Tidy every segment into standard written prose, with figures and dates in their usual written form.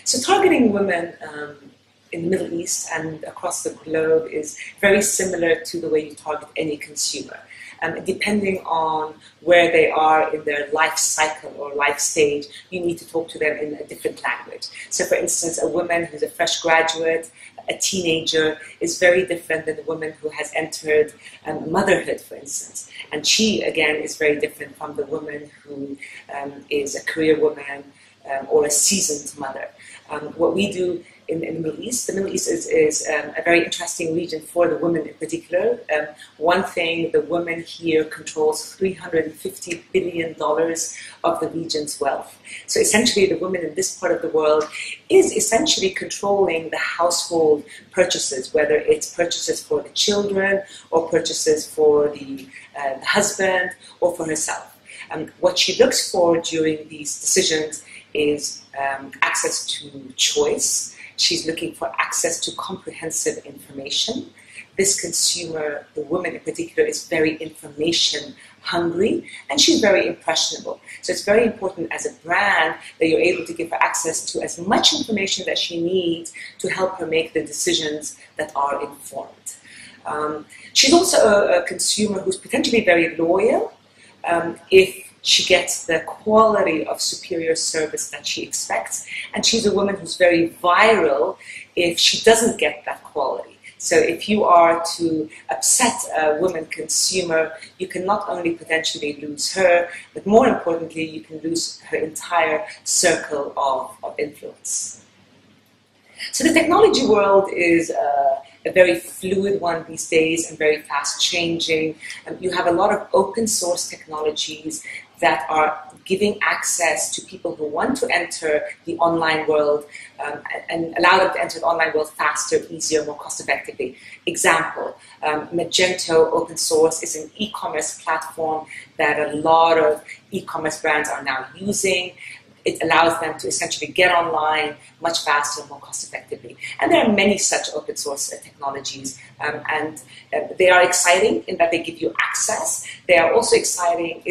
So targeting women in the Middle East and across the globe is very similar to the way you target any consumer. Depending on where they are in their life cycle or life stage, you need to talk to them in a different language. So for instance, a woman who's a fresh graduate, a teenager, is very different than a woman who has entered motherhood, for instance. And she, again, is very different from the woman who is a career woman or a seasoned mother. What we do in the Middle East is a very interesting region for the women in particular. One thing, the women here controls $350 billion of the region's wealth. So essentially the woman in this part of the world is essentially controlling the household purchases, whether it's purchases for the children or purchases for the husband or for herself. What she looks for during these decisions is access to choice. She's looking for access to comprehensive information. This consumer, the woman in particular, is very information hungry and she's very impressionable. So it's very important as a brand that you're able to give her access to as much information that she needs to help her make the decisions that are informed. She's also a consumer who's potentially very loyal if she gets the quality of superior service that she expects. And she's a woman who's very viral if she doesn't get that quality. So if you are to upset a woman consumer, you can not only potentially lose her, but more importantly, you can lose her entire circle of influence. So the technology world is a very fluid one these days and very fast changing. You have a lot of open source technologies that are giving access to people who want to enter the online world and allow them to enter the online world faster, easier, more cost effectively. Example, Magento open source is an e-commerce platform that a lot of e-commerce brands are now using. It allows them to essentially get online much faster and more cost effectively. And there are many such open source technologies, and they are exciting in that they give you access. They are also exciting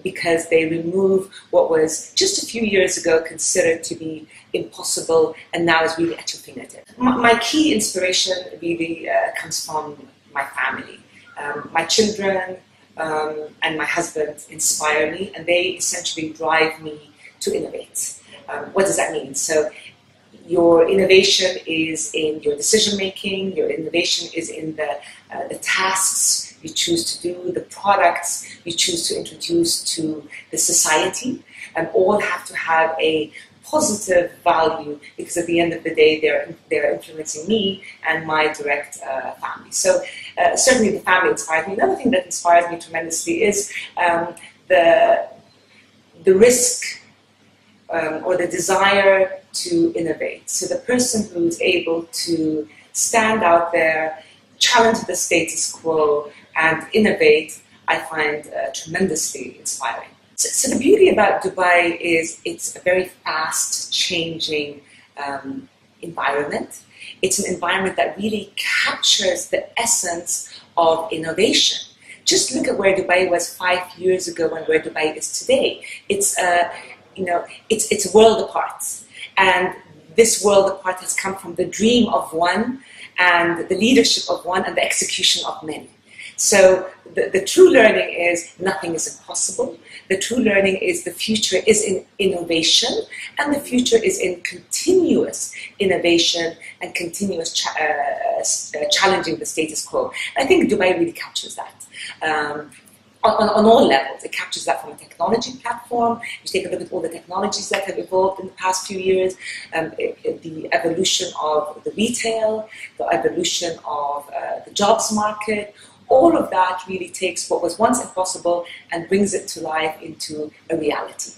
because they remove what was just a few years ago considered to be impossible and now is really at your fingertips. My key inspiration really comes from my family. My children and my husband inspire me, and they essentially drive me to innovate. What does that mean? So your innovation is in your decision making, your innovation is in the tasks you choose to do, the products you choose to introduce to the society, and all have to have a positive value because at the end of the day they're influencing me and my direct family. So certainly the family inspires me. Another thing that inspires me tremendously is the risk or the desire to innovate. So the person who's able to stand out there, challenge the status quo, and innovate, I find tremendously inspiring. So the beauty about Dubai is it's a very fast-changing environment. It's an environment that really captures the essence of innovation. Just look at where Dubai was 5 years ago and where Dubai is today. It's a world apart. And this world apart has come from the dream of one and the leadership of one and the execution of many. So the true learning is nothing is impossible. The true learning is the future is in innovation, and the future is in continuous innovation and continuous challenging the status quo. I think Dubai really captures that. On all levels. It captures that from a technology platform. You take a look at all the technologies that have evolved in the past few years, the evolution of the retail, the evolution of the jobs market. All of that really takes what was once impossible and brings it to life into a reality.